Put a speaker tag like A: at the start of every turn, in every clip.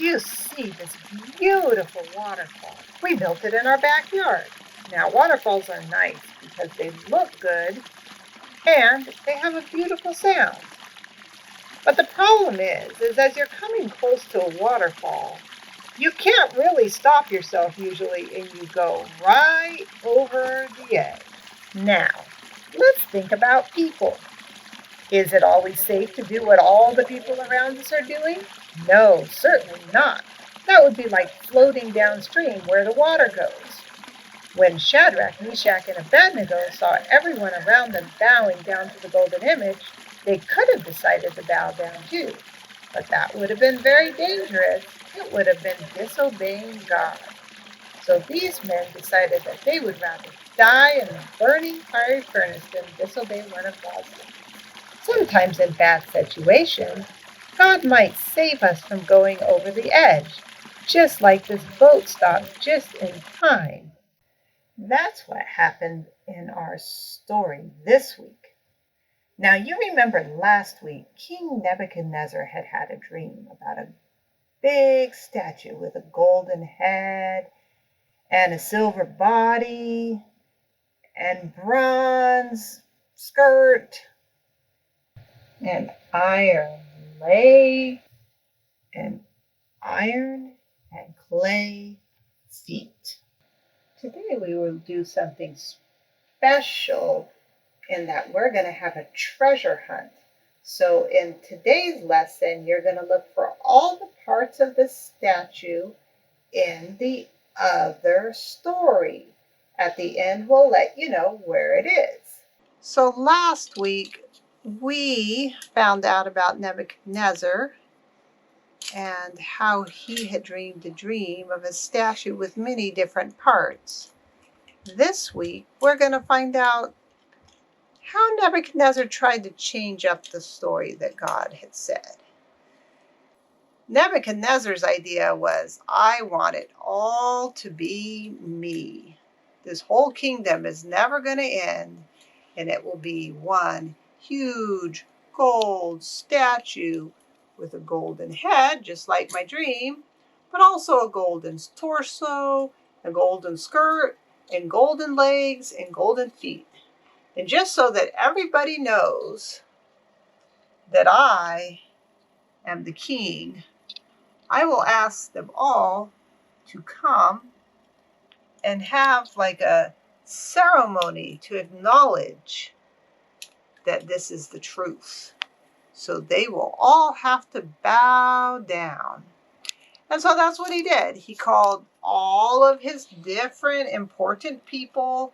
A: Do you see this beautiful waterfall? We built it in our backyard. Now, waterfalls are nice because they look good and they have a beautiful sound. But the problem is as you're coming close to a waterfall, you can't really stop yourself usually, and you go right over the edge. Now, let's think about people. Is it always safe to do what all the people around us are doing? No, certainly not. That would be like floating downstream where the water goes. When Shadrach, Meshach, and Abednego saw everyone around them bowing down to the golden image, they could have decided to bow down too. But that would have been very dangerous. It would have been disobeying God. So these men decided that they would rather die in a burning fiery furnace than disobey one of God's laws. Sometimes in bad situations, God might save us from going over the edge, just like this boat stopped just in time. That's what happened in our story this week. Now, you remember last week, King Nebuchadnezzar had a dream about a big statue with a golden head and a silver body and bronze skirt and iron leg and iron and clay feet. Today we will do something special in that we're going to have a treasure hunt. So in today's lesson, you're going to look for all the parts of the statue in the other story. At the end, we'll let you know where it is. So last week, we found out about Nebuchadnezzar and how he had dreamed a dream of a statue with many different parts. This week, we're going to find out how Nebuchadnezzar tried to change up the story that God had said. Nebuchadnezzar's idea was, I want it all to be me. This whole kingdom is never going to end, and it will be one huge gold statue with a golden head, just like my dream, but also a golden torso, a golden skirt, and golden legs, and golden feet. And just so that everybody knows that I am the king, I will ask them all to come and have like a ceremony to acknowledge that this is the truth. So they will all have to bow down. And so that's what he did. He called all of his different important people.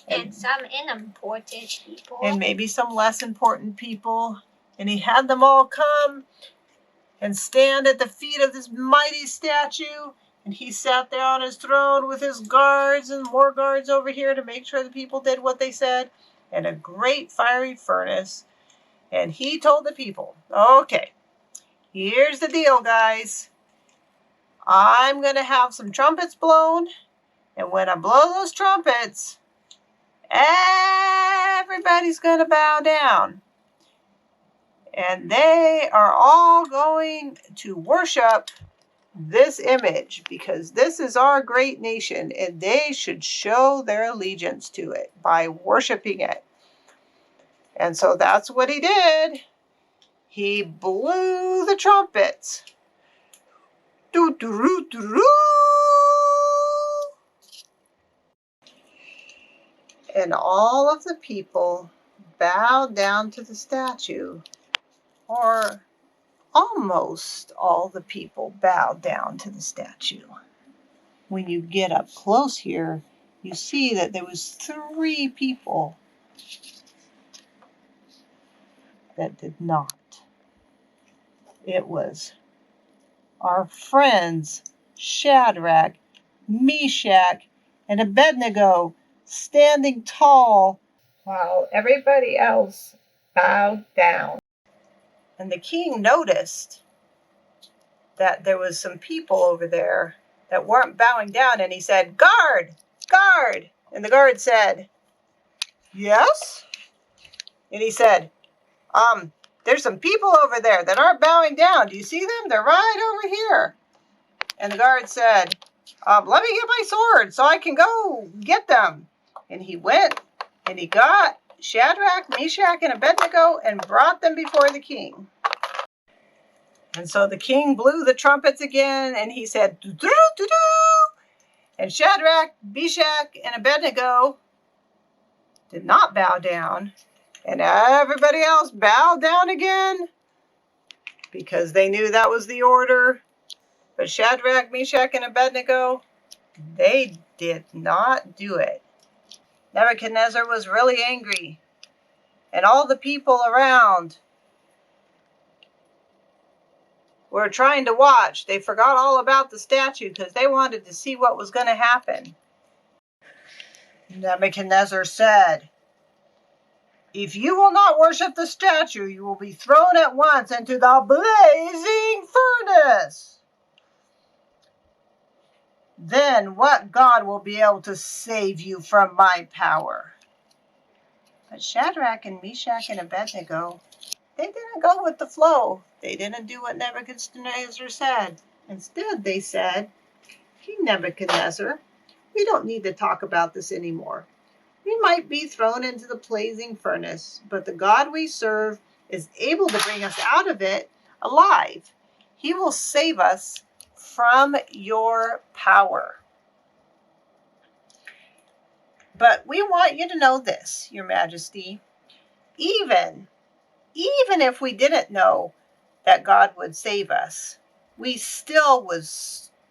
B: And some unimportant people.
A: And maybe some less important people. And he had them all come and stand at the feet of this mighty statue. And he sat there on his throne with his guards and more guards over here to make sure the people did what they said. And a great fiery furnace. And he told the people, okay, here's the deal, guys. I'm going to have some trumpets blown. And when I blow those trumpets, everybody's going to bow down. And they are all going to worship this image because this is our great nation and they should show their allegiance to it by worshiping it. And so that's what he did. He blew the trumpets. Doo-doo-doo-doo-doo. And all of the people bowed down to the statue, or almost all the people bowed down to the statue. When you get up close here, you see that there was 3 people that did not. It was our friends Shadrach, Meshach, and Abednego standing tall while everybody else bowed down. And the king noticed that there was some people over there that weren't bowing down, and he said, "Guard! Guard!" And the guard said, "Yes?" And he said, there's some people over there that aren't bowing down. Do you see them? They're right over here. And the guard said, let me get my sword so I can go get them. And he went and he got Shadrach, Meshach, and Abednego and brought them before the king. And so the king blew the trumpets again and he said, doo-doo-doo-doo. And Shadrach, Meshach, and Abednego did not bow down. And everybody else bowed down again because they knew that was the order. But Shadrach, Meshach, and Abednego, they did not do it. Nebuchadnezzar was really angry. And all the people around were trying to watch. They forgot all about the statue because they wanted to see what was going to happen. Nebuchadnezzar said, if you will not worship the statue, you will be thrown at once into the blazing furnace. Then what God will be able to save you from my power? But Shadrach and Meshach and Abednego, they didn't go with the flow. They didn't do what Nebuchadnezzar said. Instead, they said, King Nebuchadnezzar, we don't need to talk about this anymore. We might be thrown into the blazing furnace, but the God we serve is able to bring us out of it alive. He will save us from your power. But we want you to know this, Your Majesty. Even if we didn't know that God would save us, we still would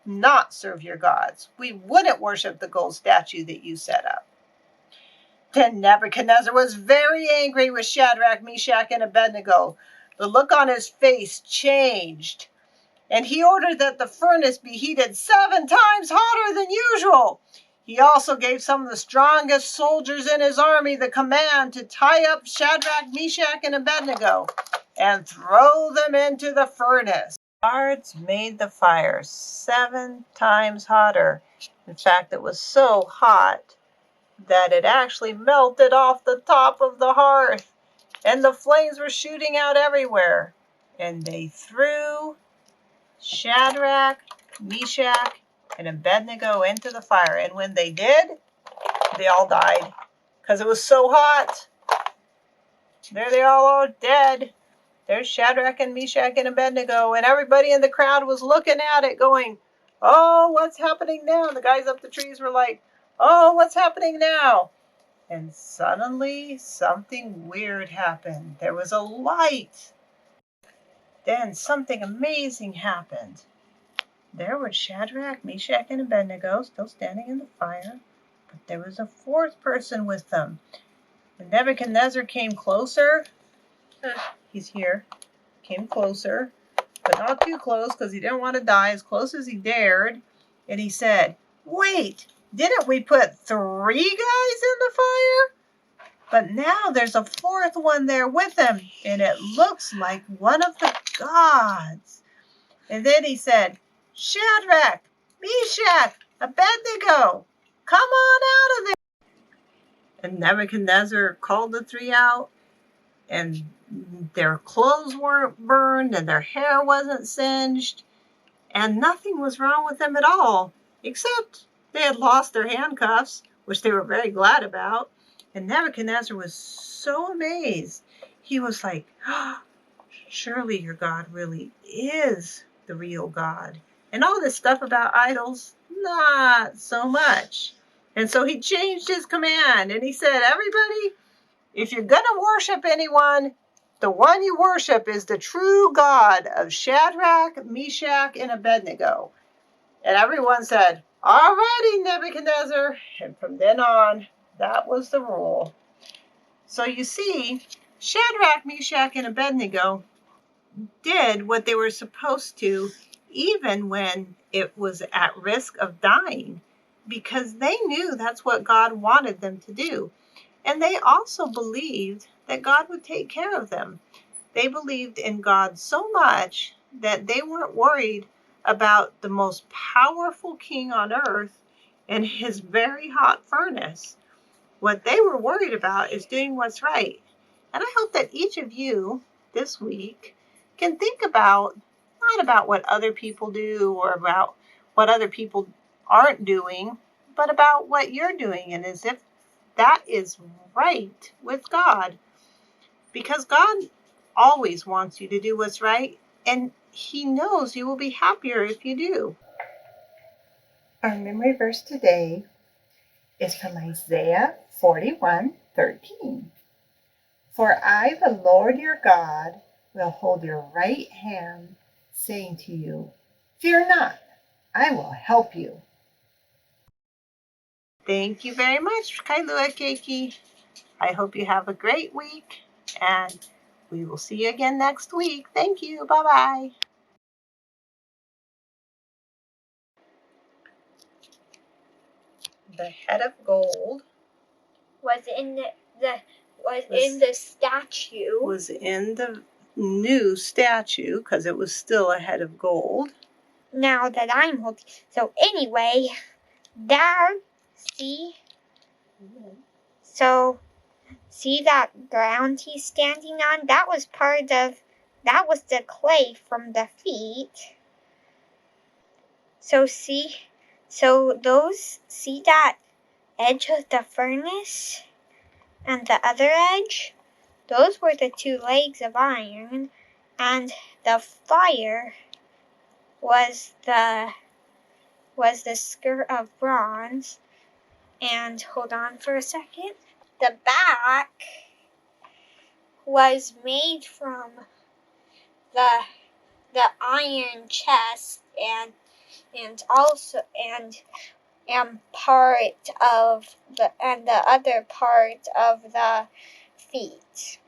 A: not serve your gods. We wouldn't worship the gold statue that you set up. Then Nebuchadnezzar was very angry with Shadrach, Meshach, and Abednego. The look on his face changed, and he ordered that the furnace be heated 7 times hotter than usual. He also gave some of the strongest soldiers in his army the command to tie up Shadrach, Meshach, and Abednego and throw them into the furnace. Guards made the fire 7 times hotter. In fact, it was so hot that it actually melted off the top of the hearth, and the flames were shooting out everywhere. And they threw Shadrach, Meshach, and Abednego into the fire. And when they did, they all died because it was so hot. There they all are dead. There's Shadrach and Meshach and Abednego, and everybody in the crowd was looking at it going, oh, what's happening now? And the guys up the trees were like, oh, what's happening now? And suddenly something weird happened. There was a light. Then something amazing happened. There were Shadrach, Meshach, and Abednego still standing in the fire, but there was a 4th person with them. When Nebuchadnezzar came closer, he's here, came closer, but not too close because he didn't want to die, as close as he dared, and he said, wait, didn't we put 3 guys in the fire? But now there's a 4th one there with him, and it looks like one of the gods. And then he said, Shadrach, Meshach, Abednego, come on out of there. And Nebuchadnezzar called the 3 out, and their clothes weren't burned, and their hair wasn't singed, and nothing was wrong with them at all, except they had lost their handcuffs, which they were very glad about. And Nebuchadnezzar was so amazed. He was like, oh, surely your God really is the real God. And all this stuff about idols, not so much. And so he changed his command and he said, everybody, if you're going to worship anyone, the one you worship is the true God of Shadrach, Meshach, and Abednego. And everyone said, all righty, Nebuchadnezzar. And from then on, that was the rule. So you see, Shadrach, Meshach, and Abednego did what they were supposed to, even when it was at risk of dying, because they knew that's what God wanted them to do. And they also believed that God would take care of them. They believed in God so much that they weren't worried about the most powerful king on earth and his very hot furnace. What they were worried about is doing what's right. And I hope that each of you this week can think about, not about what other people do or about what other people aren't doing, but about what you're doing, and as if that is right with God. Because God always wants you to do what's right, and He knows you will be happier if you do. Our memory verse today is from Isaiah 41:13. For I, the Lord your God, will hold your right hand, saying to you, fear not, I will help you. Thank you very much, Kailua Keiki. I hope you have a great week, and we will see you again next week. Thank you. Bye-bye. The head of gold
B: was in the statue.
A: Was in the new statue because it was still a head of gold.
B: Now that I'm holding. So anyway, there, see? So, see that ground he's standing on? That was the clay from the feet. So see that edge of the furnace and the other edge? Those were the two legs of iron, and the fire was the skirt of bronze. And hold on for a second. The back was made from the iron chest and the other part of the feet.